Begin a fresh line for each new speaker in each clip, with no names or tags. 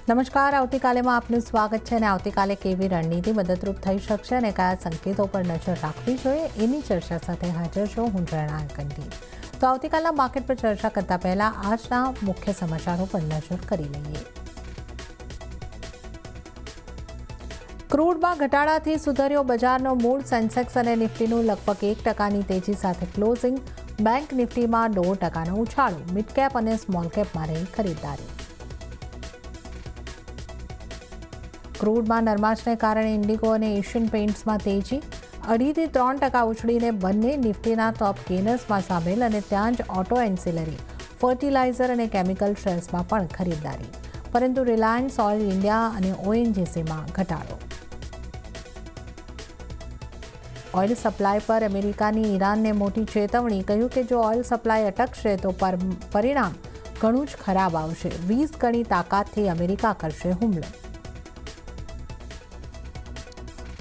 નમસ્કાર, આવતીકાલેમાં આપનું સ્વાગત છે. અને આવતીકાલે કેવી રણનીતિ મદદરૂપ થઈ શકશે અને કયા સંકેતો પર નજર રાખવી જોઈએ એની ચર્ચા સાથે હાજર છું હું, ઝરણા કંઠી. તો આવતીકાલના માર્કેટ પર ચર્ચા કરતા પહેલા આજના મુખ્ય સમાચારો પર નજર કરી લઈએ. ક્રૂડમાં ઘટાડાથી સુધર્યો બજારનો મૂળ. સેન્સેક્સ અને નિફ્ટીનું લગભગ 1%ની તેજી સાથે ક્લોઝિંગ. બેંક નિફ્ટીમાં 0.5% ઉછાળો. મિડ કેપ અને સ્મોલ કેપમાં રહી ખરીદદારી. ક્રૂડમાં નરમાશને કારણે ઇન્ડિગો અને એશિયન પેઇન્ટ્સમાં તેજી. 2.5% થી 3% ઉછળીને બંને નિફ્ટીના ટોપ ગેનર્સમાં સામેલ. અને ત્યાં જ ઓટો એન્સિલરી, ફર્ટિલાઇઝર અને કેમિકલ શેર્સમાં પણ ખરીદદારી. પરંતુ રિલાયન્સ ઓઇલ ઇન્ડિયા અને ઓએનજીસીમાં ઘટાડો. ઓઇલ સપ્લાય પર અમેરિકાની ઈરાનને મોટી ચેતવણી. કહ્યું કે જો ઓઇલ સપ્લાય અટકશે તો પરિણામ ઘણું જ ખરાબ આવશે. 20 ગણી તાકાતથી અમેરિકા કરશે હુમલો.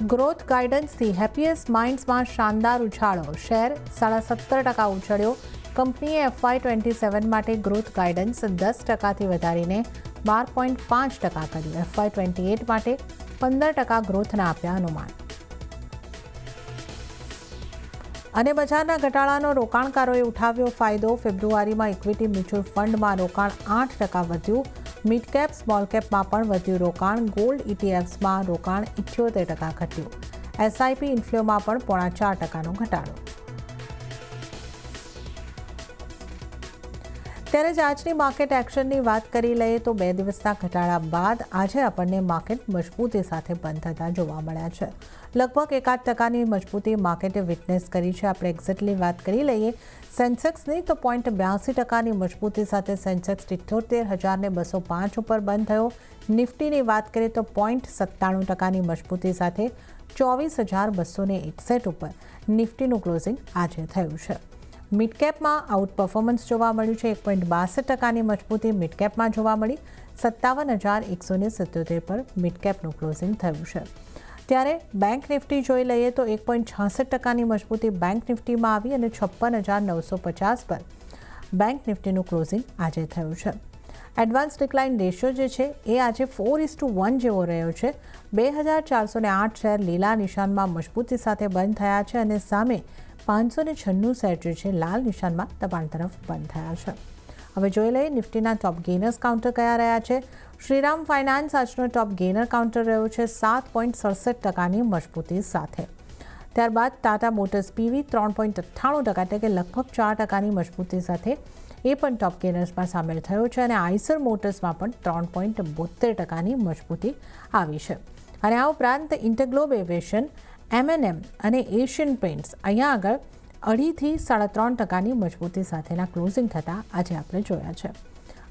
ગ્રોથ ગાઇડન્સથી હેપીએસ્ટ માઇન્ડ્સમાં શાનદાર ઉછાળો. શેર 17.5% ઉછળ્યો. કંપનીએ FY27 માટે ગ્રોથ ગાઇડન્સ 10%થી વધારીને 12.5% કર્યું. FY28 માટે 15% ગ્રોથના આપ્યા અનુમાન. અને બજારના ઘટાડાનો રોકાણકારોએ ઉઠાવ્યો ફાયદો. ફેબ્રુઆરીમાં ઇક્વિટી મ્યુચ્યુઅલ ફંડમાં રોકાણ 8% વધ્યું. મિડ કેપ સ્મોલ કેપમાં પણ વધ્યું રોકાણ. ગોલ્ડ ઇટીએફ્સમાં રોકાણ 78% ઘટ્યું. એસઆઈપી ઇન્ફ્લોમાં પણ 0.4%નો ઘટાડો. ત્યારે જ આજની માર્કેટ એક્શનની વાત કરી લઈએ તો 2 દિવસના ઘટાડા બાદ આજે આપણને માર્કેટ મજબૂતી સાથે બંધ થતા જોવા મળ્યા છે. લગભગ 1% મજબૂતી માર્કેટે વિટનેસ કરી છે. આપણે એક્ઝેક્ટલી વાત કરી લઈએ સેન્સેક્સની તો 0.82%ની મજબૂતી સાથે સેન્સેક્સ 78,205 ઉપર બંધ થયો. નિફ્ટીની વાત કરીએ તો 0.97%ની મજબૂતી સાથે 24,261 ઉપર નિફ્ટીનું ક્લોઝિંગ આજે થયું છે. મિડ કેપમાં આઉટ પરફોર્મન્સ જોવા મળ્યું છે. 1.62%ની મજબૂતી મિડ કેપમાં જોવા મળી. 57,177 પર મિડ કેપનું ક્લોઝિંગ થયું છે. ત્યારે બેંક નિફ્ટી જોઈ લઈએ તો 1.66%ની મજબૂતી બેંક નિફ્ટીમાં આવી અને 56,950 પર બેંક નિફ્ટીનું ક્લોઝિંગ આજે થયું છે. એડવાન્સ ડિક્લાઇન રેશિયો જે છે એ આજે 4:1 જેવો રહ્યો છે. 2,408 શેર લીલા નિશાનમાં મજબૂતી સાથે બંધ થયા છે અને સામે 596 શેર જે છે લાલ નિશાનમાં દબાણ તરફ બંધ થયા છે. હવે જોઈ લઈએ નિફ્ટીના ટોપ ગેનર્સ કાઉન્ટર કયા રહ્યા છે. શ્રીરામ ફાઇનાન્સ આજનો ટોપ ગેનર કાઉન્ટર રહ્યો છે 7.67%ની મજબૂતી સાથે. ત્યારબાદ ટાટા મોટર્સ પીવી 3.98% એટલે કે લગભગ 4%ની મજબૂતી સાથે એ પણ ટોપ ગેનર્સમાં સામેલ થયો છે. અને આઈસર મોટર્સમાં પણ 3.72%ની મજબૂતી આવી છે. અને આ ઉપરાંત ઇન્ટરગ્લોબ એવિએશન, M&M અને એશિયન પેઇન્ટ્સ અહીંયા આગળ 2.5% થી 3.5%ની મજબૂતી સાથેના ક્લોઝિંગ થતાં આજે આપણે જોયા છે.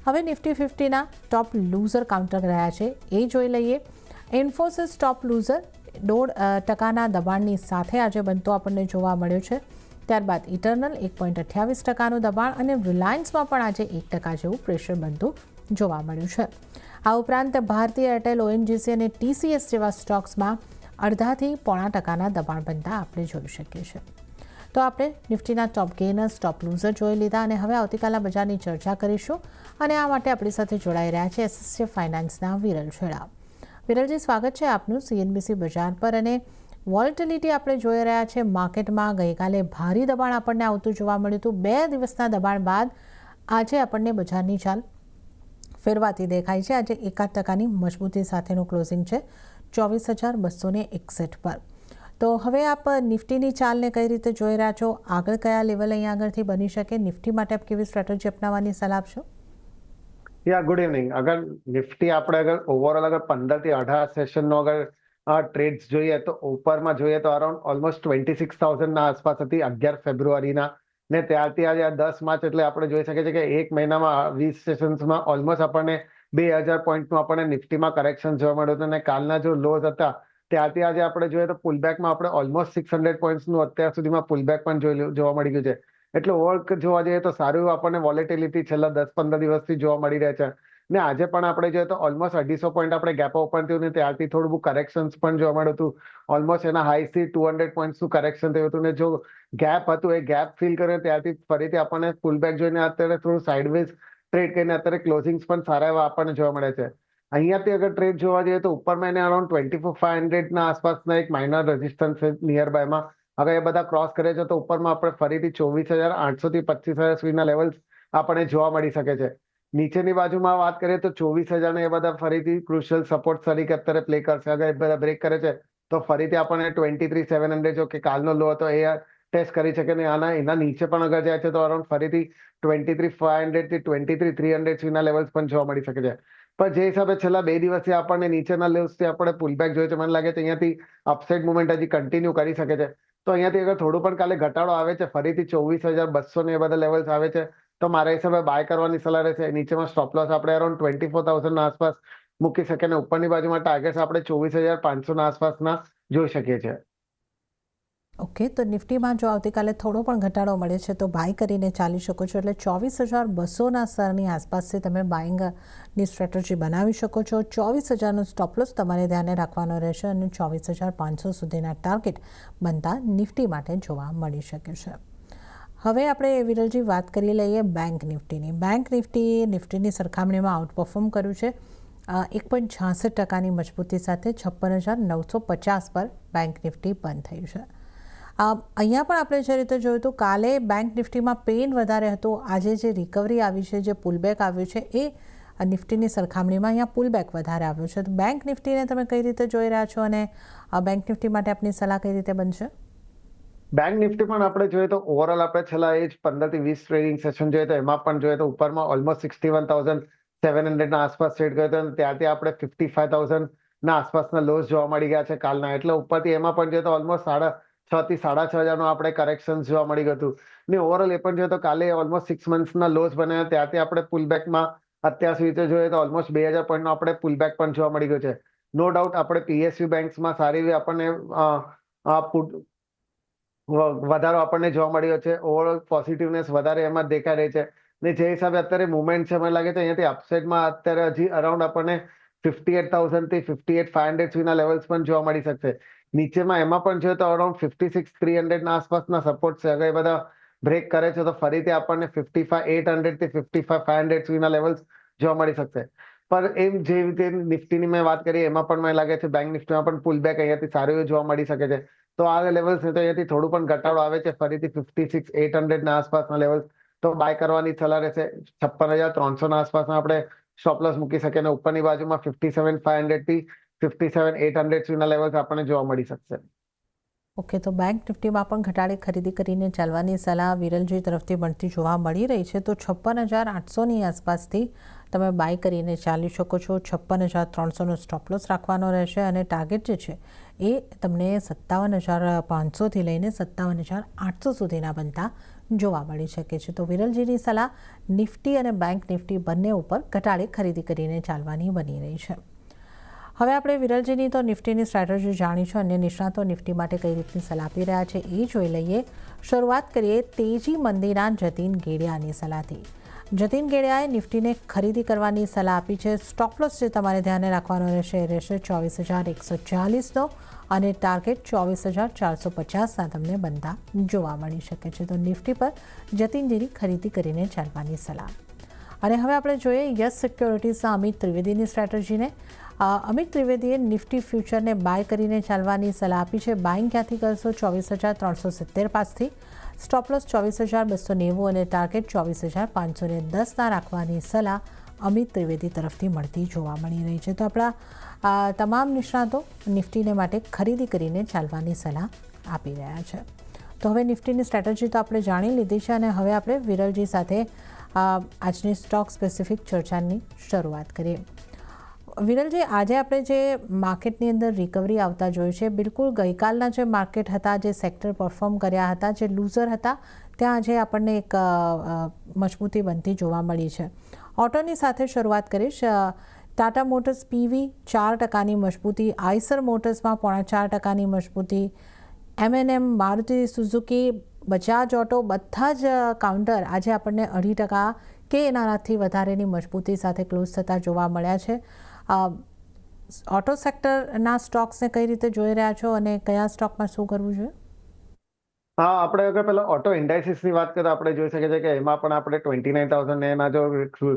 હવે નિફ્ટી 50ના ટોપ લૂઝર કાઉન્ટર રહ્યા છે એ જોઈ લઈએ. ઇન્ફોસિસ ટોપ લૂઝર 0.5%ના દબાણની સાથે આજે બનતો આપણને જોવા મળ્યો છે. ત્યારબાદ ઇટરનલ 1.28%નું દબાણ અને રિલાયન્સમાં પણ આજે 1% જેવું પ્રેશર બનતું જોવા મળ્યું છે. આ ઉપરાંત ભારતીય એરટેલ, ઓએનજીસી અને TCS જેવા સ્ટોક્સમાં 0.5% થી 0.25%ના દબાણ બનતા આપણે જોઈ શકીએ છીએ. તો આપણે નિફ્ટીના ટોપ ગેનર્સ, ટોપ લૂઝર જોઈ લીધા અને હવે આવતીકાલના બજારની ચર્ચા કરીશું. અને આ માટે આપણી સાથે જોડાઈ રહ્યા છે એસએસજી ફાઇનાન્સના વિરલ છેડા. વિરલજી, સ્વાગત છે આપનું CNBC બજાર પર. અને વોલેટિલિટી આપણે જોઈ રહ્યા છે માર્કેટમાં. ગઈકાલે ભારે દબાણ આપણને આવતું જોવા મળ્યું હતું. 2 દિવસના દબાણ બાદ આજે આપણને બજારની ચાલ ફેરવાતી દેખાય છે. આજે 1% મજબૂતી સાથેનું ક્લોઝિંગ છે 24,261 પર. તો હવે આપ નિફ્ટીની ચાલને કઈ રીતે જોઈ રહ્યા છો? આગળ કયા લેવલ અહીંયા આગળથી બની શકે? નિફ્ટી માટે આપ કેવી સ્ટ્રેટેજી અપનાવવાની સલાહ આપશો?
Good evening. અગર નિફ્ટી આપણે અગર ઓવરઓલ અગર 15 થી 18 સેશનનો અગર ટ્રેડ્સ જોઈએ તો ઉપરમાં જોઈએ તો અરાઉન્ડ ઓલમોસ્ટ 26,000ના આસપાસ હતી 11 ફેબ્રુઆરીના. ને ત્યારથી આજે 10 માર્ચ એટલે આપણે જોઈ શકીએ છીએ કે એક મહિનામાં 20 સેશન્સમાં ઓલમોસ્ટ આપણને 2,000 પોઈન્ટનું આપણને નિફ્ટીમાં કરેક્શન જોવા મળ્યું હતું. અને કાલના જો લોઝ હતા ત્યારથી આજે આપણે જોઈએ તો પુલબેકમાં આપણે ઓલમોસ્ટ 600 પોઈન્ટ્સનું અત્યાર સુધીમાં પુલબેક પણ જોવા મળી ગયું છે. એટલે ઓવરઓલ જોવા જઈએ તો સારું એવું આપણને વોલેટિલિટી છેલ્લા 10-15 દિવસથી જોવા મળી રહ્યા છે. ને આજે પણ આપણે જોઈએ તો ઓલમોસ્ટ 250 પોઈન્ટ આપણે ગેપ ઓપન થયું ને ત્યારથી થોડું બહુ કરેક્શન્સ પણ જોવા મળ્યું હતું. ઓલમોસ્ટ એના હાઈથી 200 પોઈન્ટ્સનું કરેક્શન થયું હતું. ને જો ગેપ હતું એ ગેપ ફિલ કર્યો ત્યારથી ફરીથી આપણને પુલબેક જોઈને અત્યારે થોડું સાઇડવેઝ ટ્રેડ કરીને અત્યારે ક્લોઝિંગ્સ પણ સારા એવા આપણને જોવા મળે છે. અહીંયાથી અગર ટ્રેડ જોવા જઈએ તો ઉપરમાં એને અરાઉન્ડ 24,500 ના આસપાસના એક માઇનર રેઝિસ્ટન્સ છે નિયર બાયમાં. અગર એ બધા ક્રોસ કરે છે તો ઉપરમાં આપણે ફરીથી 24,800 થી 25,000 સુધીના લેવલ્સ આપણને જોવા મળી શકે છે. નીચેની બાજુમાં વાત કરીએ તો 24,000 ને એ બધા ફરીથી ક્રુશિયલ સપોર્ટ તરીકે અત્યારે પ્લે કરશે. અગર એ બધા બ્રેક કરે છે તો ફરીથી આપણને 23,700 જો કે કાલનો લો હતો એ ટેસ્ટ કરી શકે ને એના નીચે પણ અગર જાય છે તો અરાઉન્ડ ફરીથી 23,500 થી 23,300 સુધીના લેવલ્સ પણ જોવા મળી શકે છે. પણ જે હિસાબે છેલ્લા 2 દિવસથી આપણને નીચેના લેવલ્સથી આપણે પુલબેક જોઈએ છે, મને લાગે છે અહીંયાથી અપસાઇડ મુવમેન્ટ હજી કન્ટિન્યુ કરી શકે છે. તો અહીંયાથી અગર થોડું પણ કાલે ઘટાડો આવે છે, ફરીથી 24,200 ને એ બધા લેવલ્સ આવે છે, તો મારા હિસાબે બાય કરવાની સલાહ રહેશે. નીચેમાં સ્ટોપ લોસ આપણે અરાઉન્ડ 24,000 ના આસપાસ મૂકી શકીએ અને ઉપરની બાજુમાં ટાર્ગેટ્સ આપણે 24,500 ના આસપાસના જોઈ શકીએ છીએ.
ઓકે, તો નિફ્ટીમાં જો આવતીકાલે થોડો પણ ઘટાડો મળે છે તો બાય કરીને ચાલી શકો છો. એટલે 24,200ના સ્તરની આસપાસથી તમે બાઇંગની સ્ટ્રેટેજી બનાવી શકો છો. 24,000નો સ્ટોપ લોસ તમારે ધ્યાને રાખવાનો રહેશે અને 24,500 સુધીના ટાર્ગેટ બનતા નિફ્ટી માટે જોવા મળી શકે છે. હવે આપણે વિરલજી વાત કરી લઈએ બેંક નિફ્ટીની. બેંક નિફ્ટીની સરખામણીમાં આઉટપરફોર્મ કર્યું છે. 1.66% મજબૂતી સાથે 56,950 પર બેંક નિફ્ટી બંધ થયું છે. અહીંયા પણ આપણે જે રીતે જોયું હતું, કાલે બેંક નિફ્ટીમાં પેઇન વધારે હતું. આજે જે રિકવરી આવી છે, જે પુલબેક આવ્યું છે, એ નિફ્ટીની સરખામણીમાં અહીંયા પુલબેક વધારે આવ્યું છે. તો બેંક નિફ્ટીને તમે કઈ રીતે જોઈ રહ્યા છો અને બેંક નિફ્ટી માટે આપની સલાહ કઈ રીતે બનશે?
બેંક નિફ્ટી પણ આપણે જોઈએ તો ઓવરઓલ આપણે છેલ્લા એ જ 15 થી 20 ટ્રેડિંગ સેશન જોઈએ તો એમાં પણ જોઈએ તો ઉપરમાં ઓલમોસ્ટ 61,700 ના આસપાસ ટ્રેડ કર્યો હતો અને ત્યારથી આપણે 55,000 ના આસપાસના લોસ જોવા મળી ગયા છે કાલના. એટલે ઉપરથી એમાં પણ જોઈએ તો ઓલમોસ્ટ 6,500 થી 6,500 નો આપણે કરેક્શન જોવા મળી ગયું હતું. ને ઓવરઓલ એ પણ જોઈએ તો કાલે ઓલમોસ્ટ 6 મંથ્સના લોસ બન્યા, ત્યારથી આપણે પુલબેકમાં અત્યાર સુધી જોઈએ તો ઓલમોસ્ટ 2,000 પોઈન્ટનો આપણે પુલબેક પણ જોવા મળી ગયો છે. નો ડાઉટ આપણે પીએસયુ બેંક્સમાં સારી એવી આપણને વધારો આપણને જોવા મળ્યો છે. ઓવરઓલ પોઝિટિવનેસ વધારે એમાં દેખાઈ રહી છે. ને જે હિસાબે અત્યારે મુવમેન્ટ છે, મને લાગે છે અહીંયાથી અપસાઇડમાં અત્યારે હજી અરાઉન્ડ આપણને 58,000 થી 58,500 સુધીના લેવલ્સ પણ જોવા મળી શકશે. નીચેમાં એમાં પણ જોઈએ તો અરાઉન્ડ 56,300 ના આસપાસના સપોર્ટ છે. અગર એ બધા બ્રેક કરે છે તો ફરીથી આપણને 55,800 થી 55,500 સુધીના લેવલ્સ જોવા મળી શકશે. પણ એમ જે રીતે નિફ્ટીની મેં વાત કરી એમાં પણ મને લાગે છે બેંક નિફ્ટીમાં પણ પુલબેક અહીંયાથી સારું એવું જોવા મળી શકે છે. તો આ લેવલ્સ તો અહીંયાથી થોડું પણ ઘટાડો આવે છે, ફરીથી 56,800 ના આસપાસના લેવલ તો બાય કરવાની સલાહ રહેશે. 56,300 ના આસપાસના આપણે સ્ટોપ લોસ મૂકી શકીએ અને ઉપરની બાજુમાં 57,500 થી 57,800 સુધીના લેવલ્સ આપણને જોવા મળી શકશે.
ઓકે, તો બેંક નિફ્ટીમાં પણ ઘટાડે ખરીદી કરીને ચાલવાની સલાહ વિરલજી તરફથી બનતી જોવા મળી રહી છે. તો 56,800ની આસપાસથી તમે બાય કરીને ચાલી શકો છો. 56,300નો સ્ટોપ લોસ રાખવાનો રહેશે અને ટાર્ગેટ જે છે એ તમને 57,500થી લઈને 57,800 સુધીના બનતા જોવા મળી શકે છે. તો વિરલજીની સલાહ નિફ્ટી અને બેંક નિફ્ટી બંને ઉપર ઘટાડે ખરીદી કરીને ચાલવાની બની રહી છે. હવે આપણે વિરલજીની તો નિફ્ટીની સ્ટ્રેટેજી જાણીશું, અન્ય નિષ્ણાતો નિફ્ટી માટે કઈ રીતની સલાહ આપી રહ્યા છે એ જોઈ લઈએ. શરૂઆત કરીએ તેજી મંદીના જતીન ગેડિયાની સલાહથી. જતીન ગેડિયાએ નિફ્ટીને ખરીદી કરવાની સલાહ આપી છે. સ્ટોપ લોસ જે તમારે ધ્યાને રાખવાનો રહેશે એ રહેશે 24,140નો અને ટાર્ગેટ 24,450ના તમને બનતા જોવા મળી શકે છે. તો નિફ્ટી પર જતીનજીની ખરીદી કરીને ચાલવાની સલાહ. અને હવે આપણે જોઈએ યસ સિક્યોરિટીઝના અમિત ત્રિવેદીની સ્ટ્રેટેજીને. અમિત ત્રિવેદીએ નિફ્ટી ફ્યુચરને બાય કરીને ચાલવાની સલાહ આપી છે. બાઇંગ ક્યાંથી કરશો? 24,370 પાસથી. સ્ટોપ લોસ 24,290 અને ટાર્ગેટ 24,510ના રાખવાની સલાહ અમિત ત્રિવેદી તરફથી મળતી જોવા મળી રહી છે. તો આપણા તમામ નિષ્ણાતો નિફ્ટીને માટે ખરીદી કરીને ચાલવાની સલાહ આપી રહ્યા છે. તો હવે નિફ્ટીની સ્ટ્રેટેજી તો આપણે જાણી લીધી છે અને હવે આપણે વિરલજી સાથે આજની સ્ટોક સ્પેસિફિક ચર્ચાની શરૂઆત કરીએ. વિરલજી, આજે આપણે જે માર્કેટની અંદર રિકવરી આવતા જોયું છે, બિલકુલ ગઈકાલના જે માર્કેટ હતા, જે સેક્ટર પરફોર્મ કર્યા હતા, જે લૂઝર હતા, ત્યાં આજે આપણને એક મજબૂતી બનતી જોવા મળી છે. ઓટોની સાથે શરૂઆત કરીશ. ટાટા મોટર્સ પીવી 4%ની મજબૂતી, આઈસર મોટર્સમાં 4.5%ની મજબૂતી, M&M, Maruti Suzuki, Bajaj auto બધા જ કાઉન્ટર આજે આપણને 2.5% કે એનાથી વધારેની મજબૂતી સાથે ક્લોઝ થતા જોવા મળ્યા છે. ઓટો સેક્ટરના સ્ટોક્સને કઈ રીતે જોઈ રહ્યા છો અને કયા સ્ટોકમાં શું કરવું જોઈએ?
હા, આપણે અગર પેલા ઓટો ઇન્ડાઇસિસની વાત કરીએ તો આપણે જોઈ શકીએ છીએ કે એમાં પણ આપણે 29,000 એના જો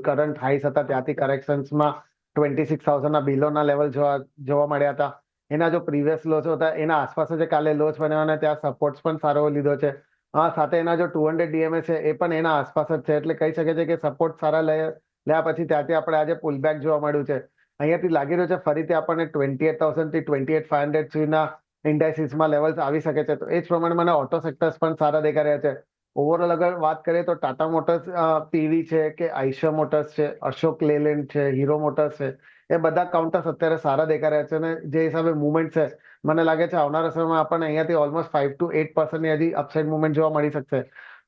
કરંટ હાઈસ હતા ત્યાંથી કરેક્શન્સમાં 26,000 ના બિલોના લેવલ જોવા મળ્યા હતા. એના જો પ્રીવિયસ લોસ હતા એના આસપાસ જ કાલે લોસ બન્યો અને ત્યાં સપોર્ટ પણ સારો લીધો છે. સાથે એના જો 200 DMA છે એ પણ એના આસપાસ જ છે, એટલે કહી શકે છે કે સપોર્ટ સારા લેવા પછી ત્યાંથી આપણે આજે પુલબેક જોવા મળ્યું છે. અહીંયાથી લાગી રહ્યું છે ફરીથી આપણને 28,000 થી 28,500 સુધીના ઇન્ડાઇસીસમાં લેવલ્સ આવી શકે છે. તો એ જ પ્રમાણે મને ઓટો સેક્ટર્સ પણ સારા દેખાઈ રહ્યા છે. ઓવરઓલ અગર વાત કરીએ તો ટાટા મોટર્સ પીવી છે કે આઈશર મોટર્સ છે, અશોક લેલેન્ડ છે, હીરો મોટર્સ છે, એ બધા કાઉન્ટર્સ અત્યારે સારા દેખાઈ રહ્યા છે અને જે હિસાબે મુવમેન્ટ છે મને લાગે છે આવનારા સમયમાં આપણને અહીંયાથી ઓલમોસ્ટ 5 to 8% હજી અપસાઇડ મુવમેન્ટ જોવા મળી શકશે.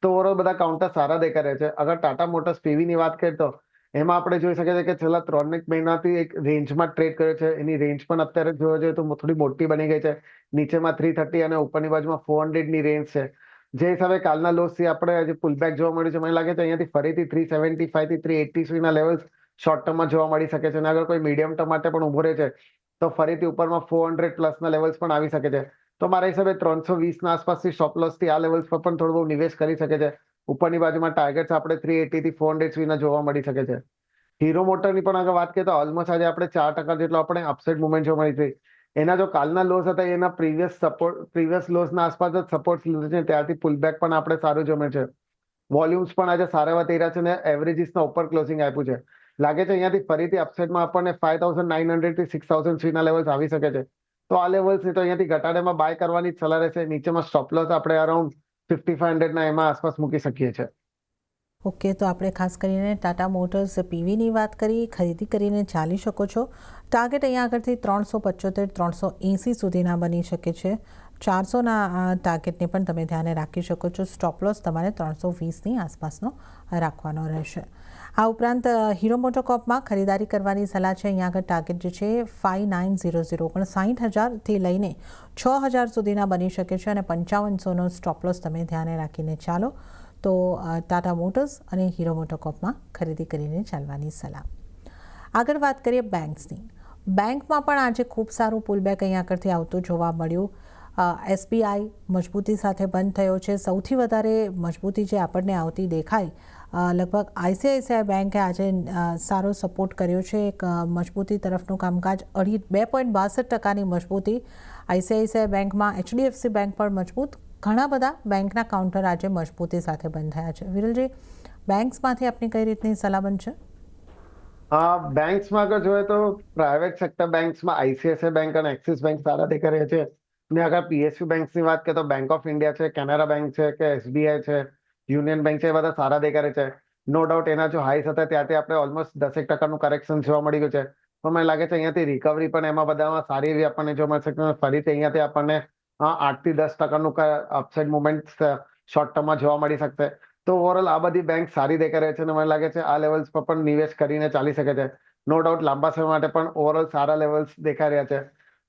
તો ઓવરઓલ બધા કાઉન્ટર્સ સારા દેખાઈ રહ્યા છે. અગર ટાટા મોટર્સ પીવીની વાત કરીએ તો એમાં આપણે જોઈ શકીએ છીએ કે છેલ્લા 3 મહિનાથી એક રેન્જમાં ટ્રેડ કર્યો છે. એની રેન્જ પણ અત્યારે જોવા જોઈએ તો થોડી મોટી બની ગઈ છે. નીચેમાં 330 અને ઉપરની બાજુમાં 400 ની રેન્જ છે. જે હિસાબે કાલના લોસથી આપણે આજે પુલબેક જોવા મળ્યું છે, મને લાગે છે અહીંયાથી ફરીથી 375 થી 380 સુધીના લેવલ્સ શોર્ટ ટર્મમાં જોવા મળી શકે છે અને અગર કોઈ મીડિયમ ટર્મ માટે પણ ઉભો રહે છે તો ફરીથી ઉપરમાં 400 પ્લસના લેવલ્સ પણ આવી શકે છે. તો મારા હિસાબે 320ના આસપાસથી સ્ટોપ લોસથી આ લેવલ્સ પર પણ થોડું બહુ નિવેશ કરી શકે છે. ઉપરની બાજુમાં ટાર્ગેટ્સ આપણે 380 થી 400 સુધીના જોવા મળી શકે છે. હીરો મોટરની પણ આગળ વાત કરીએ તો ઓલમોસ્ટ આજે આપણે 4% જેટલો આપણે અપસાઇડ મુવમેન્ટ જોવા મળી છે. એના જો કાલના લોસ હતા એના પ્રીવિયસ લોસના આસપાસ જ સપોર્ટ લીધો છે, ત્યારથી પુલબેક પણ આપણે સારું જોવા મળે છે. વોલ્યુમ્સ પણ આજે સારા એવા થઈ રહ્યા છે અને એવરેજીસના ઉપર ક્લોઝિંગ આપ્યું છે. લાગે છે અહીંયાથી ફરીથી અપસાઇડમાં આપણને 5,900 થી 6,000 સુધીના લેવલ્સ આવી શકે છે. તો આ લેવલ્સ તો અહીંયાથી ઘટાડામાં બાય કરવાની જ સલાહ રહેશે. નીચેમાં સ્ટોપ લોસ આપણે અરાઉન્ડ 5,500ના એમાં આસપાસ મૂકી શકીએ છીએ.
ઓકે, તો આપણે ખાસ કરીને ટાટા મોટર્સ પીવીની વાત કરી, ખરીદી કરીને ચાલી શકો છો. ટાર્ગેટ અહીંયા આગળથી 375 380 સુધીના બની શકે છે. 400ના ટાર્ગેટને પણ તમે ધ્યાને રાખી શકો છો. સ્ટોપ લોસ તમારે 320ની આસપાસનો રાખવાનો રહેશે. આ ઉપરાંત હીરો મોટોકોર્પમાં ખરીદારી કરવાની સલાહ છે. અહીંયા આગળ ટાર્ગેટ જે છે 5900 પણ 60,000થી લઈને 6,000 સુધીના બની શકે છે અને 5500નો સ્ટોપ લોસ તમે ધ્યાને રાખીને ચાલો તો ટાટા મોટર્સ અને હીરો મોટોકોર્પમાં ખરીદી કરીને ચાલવાની સલાહ. આગળ વાત કરીએ બેંક્સની. બેંકમાં પણ આજે ખૂબ સારું પુલબેક અહીંયા આગળથી આવતું જોવા મળ્યું. SBI મજબૂતી સાથે બંધ થયો છે. સૌથી વધારે મજબૂતી જે આપણને આવતી દેખાય લગભગ ICICI બેંકે આજે સારો સપોર્ટ કર્યો છે. એક મજબૂતી તરફનું કામકાજ 2.62% મજબૂતી ICICI બેંકમાં. HDFC બેંક પણ મજબૂત. ઘણા બધા બેંકના કાઉન્ટર આજે મજબૂતી સાથે બંધ થયા છે. વિરલજી, બેંક્સમાંથી આપની કઈ રીતની સલાહ બનશે?
બેંક્સમાં આગળ જોઈએ તો પ્રાઇવેટ સેક્ટર બેંક્સમાં ICICI બેંક અને એક્સિસ બેંક સારા દેખાઈ રહ્યા છે. ને અગર PSU બેંક્સની વાત કરીએ તો બેંક ઓફ ઇન્ડિયા છે, કેનેરા બેંક છે કે SBI છે, યુનિયન બેંક છે, એ બધા સારા દેખાઈ રહ્યા છે. નો ડાઉટ એના જો હાઈસ હતા ત્યાંથી આપણે ઓલમોસ્ટ 10% કરેક્શન જોવા મળી ગયું છે. પણ મને લાગે છે અહીંયાથી રિકવરી પણ એમાં બધામાં સારી એવી આપણને જોવા મળશે. ફરીથી અહીંયાથી આપણને 8 થી 10% અપસાઇડ મુવમેન્ટ શોર્ટ ટર્મમાં જોવા મળી શકશે. તો ઓવરઓલ આ બધી બેંક સારી દેખાઈ રહી છે અને મને લાગે છે આ લેવલ્સ પર પણ નિવેશ કરીને ચાલી શકે છે. નો ડાઉટ લાંબા સમય માટે પણ ઓવરઓલ સારા લેવલ્સ દેખાઈ રહ્યા છે.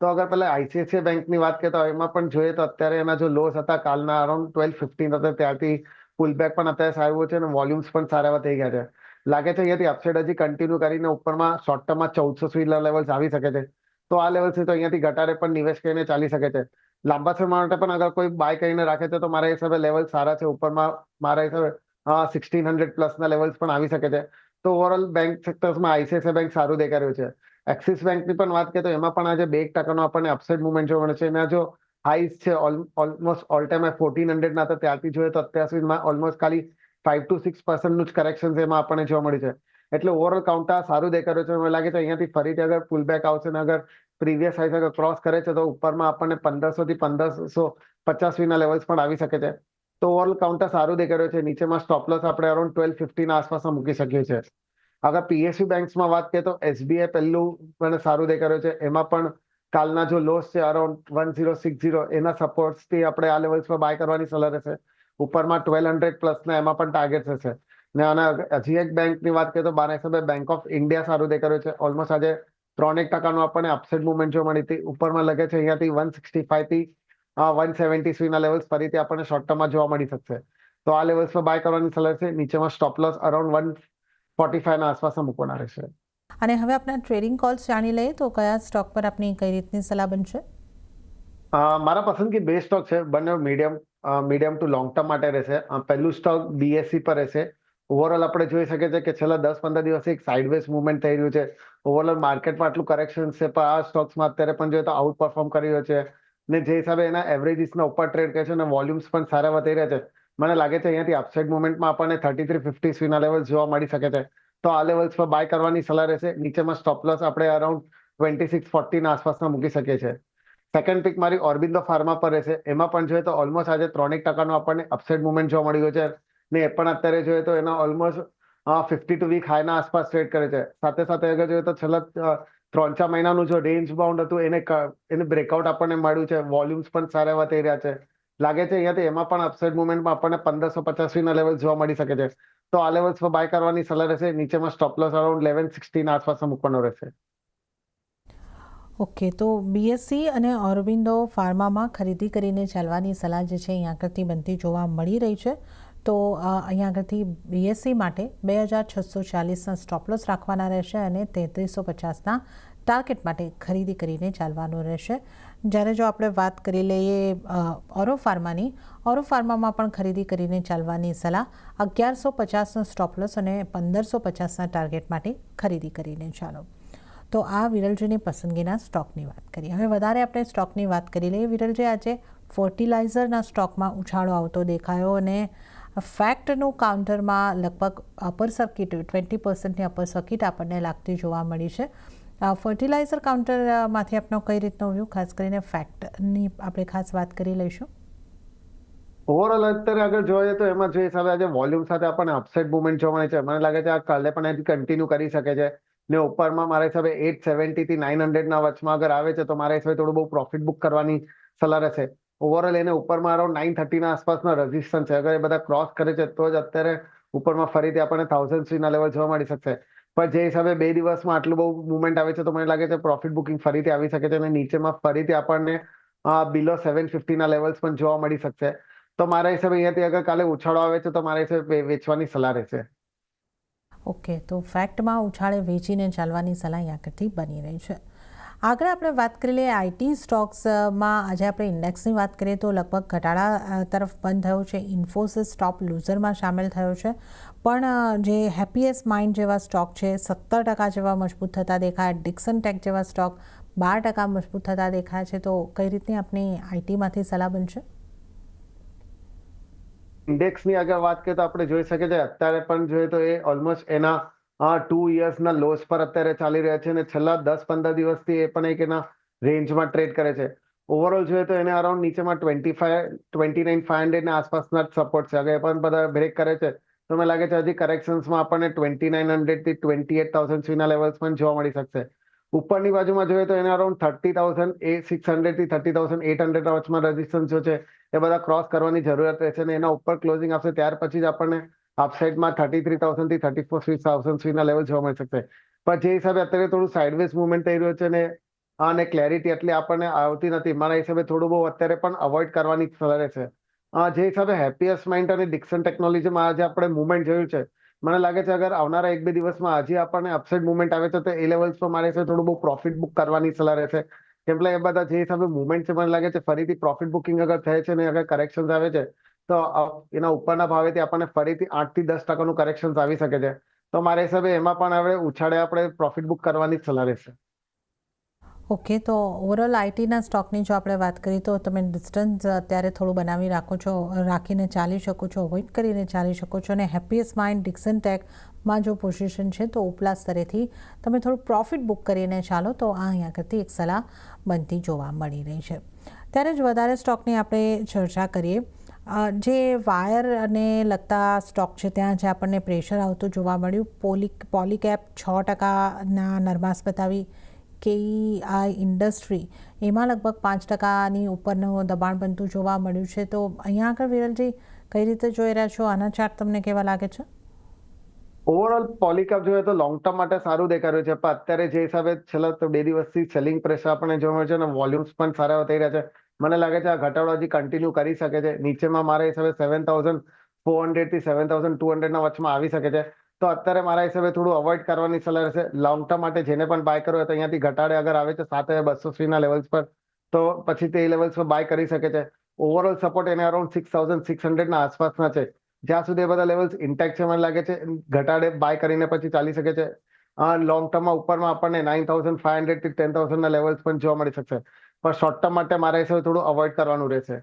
તો અગર પહેલા ICICI બેંકની વાત કરીએ તો એમાં પણ જોઈએ તો અત્યારે એના જો લોસ હતા કાલના અરાઉન્ડ 12-15 હતા, ત્યારથી પુલબેક પણ અત્યારે સારું છે અને વોલ્યુમ્સ પણ સારા એવા થઈ ગયા છે. લાગે છે અહીંયાથી અપસાઇડ હજી કન્ટિન્યુ કરીને ઉપરમાં શોર્ટ ટર્મમાં 1400 સુધીના લેવલ્સ આવી શકે છે. તો આ લેવલ્સ તો અહીંયાથી ઘટાડે પણ નિવેશ કરીને ચાલી શકે છે. લાંબા સમય માટે પણ અગર કોઈ બાય કરીને રાખે છે તો મારા હિસાબે લેવલ સારા છે. ઉપરમાં મારા હિસાબે 1,600 પ્લસના લેવલ્સ પણ આવી શકે છે. તો ઓવરઓલ બેંક સેક્ટર્સમાં ICICI બેંક સારું દેખાઈ રહ્યું છે. એક્સિસ બેંકની પણ વાત કરીએ તો એમાં પણ આજે 2% આપણને અપસાઇડ મુવમેન્ટ જોવા મળે છે. એના જો હાઈસ છે ઓલમોસ્ટ ઓલ ટાઈમ 1,400 ના હતા, ત્યારથી જોઈએ તો અત્યાર સુધીમાં ઓલમોસ્ટ ખાલી 5 to 6%નું જ કરેક્શન એમાં આપણને જોવા મળી છે. એટલે ઓવરઓલ કાઉન્ટર સારું દેખાઈ રહ્યું છે. મને લાગે છે અહીંયાથી ફરીથી અગર પુલબેક આવશે અને અગર પ્રીવિયસ હાઈસ અગર ક્રોસ કરે છે તો ઉપરમાં આપણને 1,500 થી 1,550 સુધીના લેવલ્સ પણ આવી શકે છે. તો ઓવરઓલ કાઉન્ટર સારું દેખાઈ રહ્યું છે. નીચેમાં સ્ટોપ લોસ આપણે અરાઉન્ડ 1250ના આસપાસમાં મૂકી શકીએ છીએ. અગર PSU બેંક્સમાં વાત કરીએ તો SBI પહેલું મને સારું દેખાઈ રહ્યું છે. એમાં પણ કાલના જો લોસ છે અરાઉન્ડ 1060, એના સપોર્ટ્સથી આપણે આ લેવલ્સ પર બાય કરવાની સલાહ રહેશે. ઉપરમાં 1,200 પ્લસના એમાં પણ ટાર્ગેટ હશે. ને આના હજી એક બેંકની વાત કરીએ તો મારા હિસાબે બેંક ઓફ ઇન્ડિયા સારું દેખાઈ રહ્યું છે. ઓલમોસ્ટ આજે 3% આપણને અપસાઇડ મુવમેન્ટ જોવા મળી હતી. ઉપરમાં લાગે છે અહીંયાથી 165 થી 170 સુધીના લેવલ્સ ફરીથી આપણને શોર્ટ ટર્મમાં જોવા મળી શકશે. તો આ લેવલ્સ પર બાય કરવાની સલાહ છે. નીચેમાં સ્ટોપ લોસ અરાઉન્ડ 145ના આસપાસ મૂકવાના રહેશે.
અને હવે આપણા ટ્રેડિંગ કોલ્સ જાણી લઈએ તો કયા સ્ટોક પર આપની કઈ રીતની સલાહ બનશે?
મારા પસંદગી 2 સ્ટોક છે. બંને મીડિયમ ટુ લોંગ ટર્મ માટે રહેશે. પહેલું સ્ટોક BSE પર રહેશે. ઓવરઓલ આપણે જોઈ શકીએ છીએ કે છેલ્લા 10-15 દિવસથી એક સાઇડવેઝ મુવમેન્ટ થઈ રહ્યું છે. ઓવરઓલ માર્કેટમાં આટલું કરેક્શન છે, પણ આ સ્ટોક્સમાં અત્યારે પણ જોઈએ તો આઉટ પરફોર્મ કરી રહ્યો છે, ને જે હિસાબે એના એવરેજીસના ઉપર ટ્રેડ કરે છે અને વોલ્યુમ્સ પણ સારા વધી રહ્યા છે. મને લાગે છે અહીંયાથી અપસાઇડ મુવમેન્ટમાં આપણને 3350 ના લેવલ જોવા મળી શકે છે. તો આ લેવલ્સ પર બાય કરવાની સલાહ રહેશે. નીચેમાં સ્ટોપ લોસ આપણે અરાઉન્ડ 2640 ના આસપાસના મૂકી શકીએ છીએ. સેકન્ડ પિક મારી ઓર્બિંદો ફાર્મા પર રહેશે. એમાં પણ જોઈએ તો ઓલમોસ્ટ આજે 3% આપણને અપસાઇડ મુવમેન્ટ જોવા મળી ગયો છે, ને એ પણ અત્યારે જોઈએ તો એના ઓલમોસ્ટ 52 વીક હાઈના આસપાસ ટ્રેડ કરે છે. સાથે સાથે અગર જોઈએ તો છેલ્લા 3-4 મહિનાનું જો રેન્જ બાઉન્ડ હતું એને બ્રેકઆઉટ આપણને મળ્યું છે. વોલ્યુમ્સ પણ સારા એવા થઈ રહ્યા છે. લાગે છે અહીંયાથી એમાં પણ અપસાઇડ મુવમેન્ટમાં આપણને 1585 ના લેવલ જોવા મળી શકે છે. તો આ લેવલ્સ પર બાય કરવાની સલાહ રહેશે. નીચેમાં સ્ટોપ લોસ અરાઉન્ડ 1160 ના આસપાસ મૂકવાનો રહેશે.
ઓકે, તો બીએસસી અને ઓરોબિંદો ફાર્મામાં ખરીદી કરીને ચાલવાની સલાહ જે છે અહીં આગળથી બનતી જોવા મળી રહી છે. તો અહીં આગળથી બીએસસી માટે 2640ના સ્ટોપ લોસ રાખવાના રહેશે અને 3350ના ટાર્ગેટ માટે ખરીદી કરીને ચાલવાનું રહેશે. જ્યારે જો આપણે વાત કરી લઈએ ઓરો ફાર્મામાં પણ ખરીદી કરીને ચાલવાની સલાહ 1150નો સ્ટોપ લોસ અને 1550ના ટાર્ગેટ માટે ખરીદી કરીને ચાલો. તો આ વિરલજીની પસંદગીના સ્ટોકની વાત કરીએ. હવે વધારે આપણે સ્ટોકની વાત કરી લઈએ. વિરલજી, આજે ફર્ટિલાઇઝરના સ્ટોકમાં ઉછાળો આવતો દેખાયો અને ફેક્ટનું કાઉન્ટરમાં લગભગ અપર સર્કિટ 20%ની અપર સર્કિટ આપણને લાગતી જોવા મળી છે. ફર્ટિલાઇઝર કાઉન્ટરમાંથી આપનો કઈ રીતનો વ્યૂ, ખાસ કરીને ફેક્ટની આપણે ખાસ વાત કરી લઈશું.
ઓવરઓલ અત્યારે આગળ જોઈએ તો એમાં જે હિસાબે આજે વોલ્યુમ સાથે આપણને અપસાઇડ મુવમેન્ટ જોવા મળે છે, મને લાગે છે આ કાલે પણ એથી કન્ટિન્યુ કરી શકે છે. ને ઉપરમાં મારા હિસાબે 870 થી 900 ના વચમાં અગર આવે છે તો મારા હિસાબે થોડું બહુ પ્રોફિટ બુક કરવાની સલાહ રહેશે. ઓવરઓલ એને ઉપરમાં અરાઉન્ડ 930 ના આસપાસના રેઝિસ્ટન્સ છે. અગર એ બધા ક્રોસ કરે છે તો જ અત્યારે ઉપરમાં ફરીથી આપણને 1003 ના લેવલ જોવા મળી શકશે. પણ જે હિસાબે 2 દિવસમાં આટલું બહુ મુવમેન્ટ આવે છે તો મને લાગે છે પ્રોફિટ બુકિંગ ફરીથી આવી શકે છે અને નીચેમાં ફરીથી આપણને બિલો 750 ના લેવલ્સ પણ જોવા મળી શકશે. તો મારા હિસાબે અહીંયાથી અગર કાલે ઉછાળો આવે છે તો મારા હિસાબે વેચવાની સલાહ રહેશે.
ઓકે, તો ફેક્ટમાં ઉછાળે વેચીને ચાલવાની સલાહ આગળથી બની રહી છે. આગળ આપણે વાત કરી લઈએ આઈટી સ્ટોક્સમાં. આજે આપણે ઇન્ડેક્સની વાત કરીએ તો લગભગ ઘટાડા તરફ બંધ થયો છે. ઇન્ફોસિસ ટોપ લૂઝરમાં સામેલ થયો છે, પણ જે હેપીએસ્ટ માઇન્ડ જેવા સ્ટોક છે 17% જેવા મજબૂત થતા દેખાય. ડિક્સન ટેક જેવા સ્ટોક 12% મજબૂત થતા દેખાય છે. તો કઈ રીતની આપની આઈટીમાંથી સલાહ બનશે?
ઇન્ડેક્સની આગળ વાત કરીએ તો આપણે જોઈ શકીએ છીએ અત્યારે પણ જોઈએ તો એ ઓલમોસ્ટ એના 2 યર્સના લોસ પર અત્યારે ચાલી રહ્યા છે અને છેલ્લા 10-15 દિવસથી એ પણ એક એના રેન્જમાં ટ્રેડ કરે છે. ઓવરઓલ જોઈએ તો એને અરાઉન્ડ નીચેમાં 29,500 ના આસપાસના જ સપોર્ટ છે. અગર એ પણ બધા બ્રેક કરે છે તો મને લાગે છે હજી કરેક્શન્સમાં આપણને 2900 થી 28,000 ના લેવલ્સ પણ જોવા મળી શકશે. ઉપરની બાજુમાં જોઈએ તો એને અરાઉન્ડ 30,600 થી 30,800 ના વચમાં રેઝિસ્ટન્સ છે એ બધા ક્રોસ કરવાની જરૂરત રહેશે અને એના ઉપર ક્લોઝિંગ આવશે ત્યાર પછી જ આપણને અપસાઇડમાં 33,000 થી 34,000 ના લેવલ જોવા મળી શકશે. પણ જે હિસાબે અત્યારે થોડું સાઇડવેઝ મુવમેન્ટ થઈ રહ્યું છે ને અને ક્લેરિટી એટલી આપણને આવતી નથી, મારા હિસાબે થોડું બહુ અત્યારે પણ અવોઇડ કરવાની સલાહ રહેશે. જે હિસાબે હેપીએસ્ટ માઇન્ડ અને ડિક્સન ટેકનોલોજીમાં આજે આપણે મુવમેન્ટ જોયું છે, મને લાગે છે અગર આવનારા 1-2 દિવસમાં હજી આપણને અપસાઇડ મુવમેન્ટ આવે તો એ લેવલ્સ પર મારે થોડું બહુ પ્રોફિટ બુક કરવાની સલાહ રહેશે. કેમ કે એ બધા જે હિસાબે મુવમેન્ટ છે મને લાગે છે ફરીથી પ્રોફિટ બુકિંગ અગર થાય છે ને અગર કરેક્શન આવે છે તો એના ઉપરના ભાવેથી આપણને ફરીથી 8 થી 10% કરેક્શન આવી શકે છે. તો મારા હિસાબે એમાં પણ હવે ઉછાળે આપણે પ્રોફિટ બુક કરવાની જ સલાહ રહેશે.
ઓકે, તો ઓવરઓલ આઈટીના સ્ટોકની જો આપણે વાત કરીએ તો તમે ડિસ્ટન્સ અત્યારે થોડું બનાવી રાખો છો, રાખીને ચાલી શકો છો, અવોઇડ કરીને ચાલી શકો છો. અને હેપીએસ્ટ માઇન્ડ, ડિક્સન ટેકમાં જો પોઝિશન છે તો ઉપલા સ્તરેથી તમે થોડું પ્રોફિટ બુક કરીને ચાલો, તો આ અહીંયા કરતી એક સલાહ બનતી જોવા મળી રહી છે. ત્યારે જ વધારે સ્ટોકની આપણે ચર્ચા કરીએ. જે વાયરને લગતા સ્ટોક છે ત્યાં જે આપણને પ્રેશર આવતું જોવા મળ્યું. પોલીકેપ 6%ના નરમાશ બતાવી. કેઈઆઈ ઇન્ડસ્ટ્રી એમાં લગભગ 5%ની ઉપરનું દબાણ બનતું જોવા મળ્યું છે. તો અહીંયા આગળ વિરલજી કઈ રીતે જોઈ રહ્યા છો? આના ચાર્ટ તમને કેવા લાગે છે?
ઓવરઓલ પોલીકેપ જોઈએ તો લોંગ ટર્મ માટે સારું દેખાઈ રહ્યું છે, પણ અત્યારે જે હિસાબે છેલ્લા 2 દિવસથી સેલિંગ પ્રેશર આપણને જોવા મળે છે અને વોલ્યુમ્સ પણ સારા થઈ રહ્યા છે, મને લાગે છે આ ઘટાડો હજી કન્ટિન્યુ કરી શકે છે. નીચેમાં મારા હિસાબે 7,400 થી 7,200 ના વચમાં આવી શકે છે. તો અત્યારે મારા હિસાબે થોડું અવોઇડ કરવાની સલાહ રહેશે. લોંગ ટર્મ માટે જેને પણ બાય કરવો હોય તો અહીંયાથી ઘટાડે અગર આવે છે 7,200 ના લેવલ્સ પર તો પછી તે લેવલ્સ પર બાય કરી શકે છે. ઓવરઓલ સપોર્ટ એને અરાઉન્ડ 6,600 ના આસપાસના છે. જ્યાં સુધી એ બધા લેવલ્સ ઇન્ટેક્ટ છે મને લાગે છે ઘટાડે બાય કરીને પછી ચાલી શકે છે. લોંગ ટર્મમાં ઉપરમાં આપણને 9,500 થી 10,000 ના લેવલ્સ પણ જોવા મળી શકશે, પણ શોર્ટ ટર્મ માટે મારા હિસાબે થોડું અવોઇડ કરવાનું રહેશે.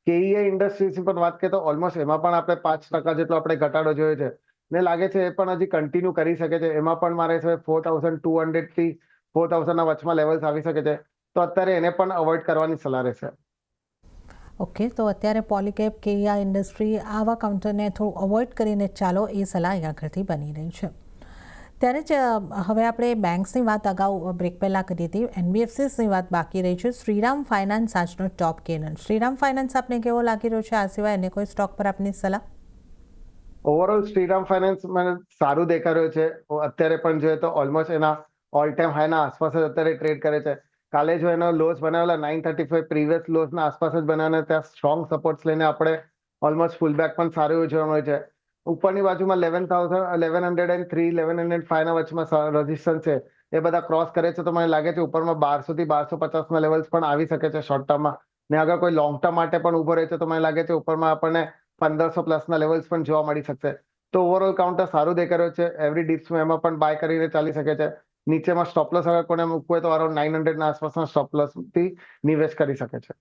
કેઈએ ઇન્ડસ્ટ્રીઝની પણ વાત કરીએ તો ઓલમોસ્ટ એમાં પણ આપણે 5% જેટલો આપણે ઘટાડો જોયો છે ને લાગે છે એ પણ હજી કન્ટિન્યુ કરી શકે છે. એમાં પણ મારા હિસાબે 4,200 થી 4,000 ના વચમાં લેવલ્સ આવી શકે છે, તો અત્યારે એને પણ અવોઇડ કરવાની સલાહ રહેશે.
ઓકે, તો અત્યારે પોલીકેપ કેયા ઇન્ડસ્ટ્રી આવા કાઉન્ટરને થોડું અવોઇડ કરીને ચાલો એ સલાહ અહીંયા આગળથી બની રહી છે. ત્યારે જ હવે આપણે બેંક્સની વાત અગાઉ બ્રેક પહેલાં કરી હતી, એનબીએફસીસની વાત બાકી રહી છે. શ્રીરામ ફાઇનાન્સ આજનો ટોપ ગેનર. શ્રીરામ ફાઇનાન્સ આપને કેવો લાગી રહ્યો છે? આ સિવાય અન્ય કોઈ સ્ટોક પર આપની સલાહ?
ઓવરઓલ શ્રીરામ ફાઇનાન્સ મને સારું દેખાઈ રહ્યું છે. અત્યારે પણ જોઈએ તો ઓલમોસ્ટ એના ઓલ ટાઈમ હાઈના આસપાસ જ અત્યારે ટ્રેડ કરે છે. કાલે જો એનો લોસ બનાવેલા 935 પ્રીવિયસ લોસના આસપાસ જ બનાવ્યા, ત્યાં સ્ટ્રોંગ સપોર્ટ્સ લઈને આપણે ઓલમોસ્ટ ફૂલ બેક પણ સારું એવું જોવા મળે છે. ઉપરની બાજુમાં 11,103 1105 ના વચમાં રજીસ્ટન્સ છે, એ બધા ક્રોસ કરે છે તો મને લાગે છે ઉપરમાં 1200 થી 1250 ના લેવલ્સ પણ આવી શકે છે શોર્ટ ટર્મમાં. ને અગર કોઈ લોંગ ટર્મ માટે પણ ઉભો રહે છે તો મને લાગે છે ઉપરમાં આપણને 1,500 પ્લસના લેવલ્સ પણ જોવા મળી શકશે. તો ઓવરઓલ કાઉન્ટર સારું દેખાઈ રહ્યું છે. એવરી ડિપ્સમાં એમાં પણ બાય કરીને ચાલી શકે છે. નીચેમાં સ્ટોપલોસ અગર કોને મૂકવું હોય તો અરાઉન્ડ 900 ના આસપાસના સ્ટોપલોસથી નિવેશ કરી શકે છે.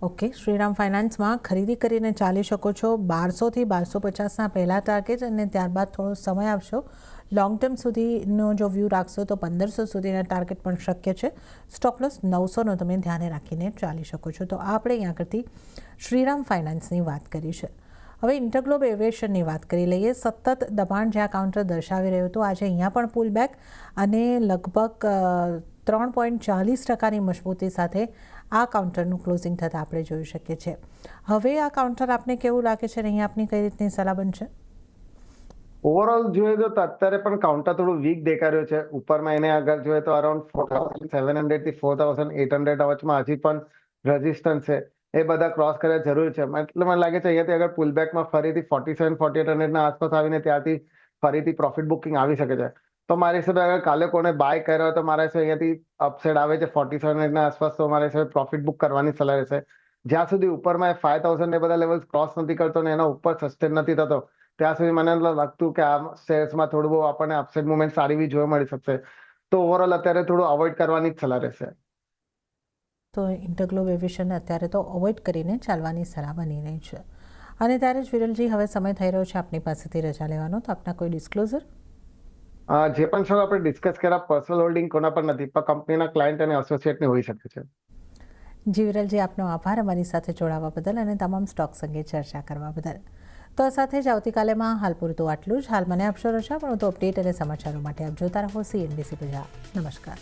ઓકે, શ્રીરામ ફાઇનાન્સમાં ખરીદી કરીને ચાલી શકો છો. 1200 થી 1250ના પહેલા ટાર્ગેટ અને ત્યારબાદ થોડો સમય આપશો. લોંગ ટર્મ સુધીનો જો વ્યૂ રાખશો તો 1,500 સુધીના ટાર્ગેટ પણ શક્ય છે. સ્ટોપલોસ 900નો તમે ધ્યાને રાખીને ચાલી શકો છો. તો આપણે અહીંયા આગળથી શ્રીરામ ફાઇનાન્સની વાત કરી છે. હવે ઇન્ટરગ્લોબ એવિએશનની વાત કરી લઈએ. સતત દબાણ જ્યાં કાઉન્ટર દર્શાવી રહ્યું હતું, આજે અહીંયા પણ પુલ બેક અને લગભગ 3.40%ની મજબૂતી સાથે આ કાઉન્ટરનું ક્લોઝિંગ થતાં આપણે જોઈ શકીએ છીએ. હવે આ કાઉન્ટર આપને કેવું લાગે છે અને અહીંયા આપની કઈ રીતની સલાહ બનશે?
ઓવરઓલ જોઈએ તો અત્યારે પણ કાઉન્ટર થોડું વીક દેખાઈ રહ્યું છે. ઉપરમાં એને આગળ જોઈએ તો અરાઉન્ડ 4,700 થી 4,800 વચમાં હજી પણ રેઝિસ્ટન્સ છે, એ બધા ક્રોસ કરવા જરૂર છે. એટલે મને લાગે છે અહીંયાથી અગર પુલબેકમાં ફરીથી 47-48 ના આસપાસ આવીને ત્યાંથી ફરીથી પ્રોફિટ બુકિંગ આવી શકે છે. તો મારી હિસાબે અગર કાલે કોને બાય કર્યો હોય તો મારા હિસાબે અહીંયાથી અપસાઇડ આવે છે 47 ના આસપાસ, તો મારા હિસાબે પ્રોફિટ બુક કરવાની સલાહ રહેશે. જ્યાં સુધી ઉપરમાં 5,000 એ બધા લેવલ્સ ક્રોસ નથી કરતો ને એના ઉપર સસ્ટેન નથી થતો, ત્યાં સુધી મને લાગતું કે આ શેર્સમાં થોડું બહુ આપણને અપસાઇડ મુવમેન્ટ સારી બી જોવા મળી શકશે. તો ઓવરઓલ અત્યારે થોડું અવોઇડ કરવાની જ સલાહ રહેશે.
તો ઇન્ટરગ્લોબ એવિએશનને અત્યારે તો અવોઇડ કરીને ચાલવાની સલાહ બની રહી છે. અને ત્યારે જ વિરલજી, હવે સમય થઈ રહ્યો છે આપની પાસેથી રજા લેવાનો, તો આપના કોઈ ડિસ્ક્લોઝર?
જે પણ સર આપણે ડિસ્કસ કર્યા પર્સનલ હોલ્ડિંગ કોના પર નથી, પણ કંપનીના ક્લાયન્ટ અને એસોસિએટની હોઈ શકે છે.
જી વિરલજી, આપનો આભાર અમારી સાથે જોડાવા બદલ અને તમામ સ્ટોક્સ અંગે ચર્ચા કરવા બદલ. તો આ સાથે જ આવતીકાલેમાં હાલ પૂરતું આટલું જ. હાલ મને આપશો રજા, પણ તો અપડેટ અને સમાચારો માટે આપ જોતા રહો CNBC ગુજરાત. નમસ્કાર.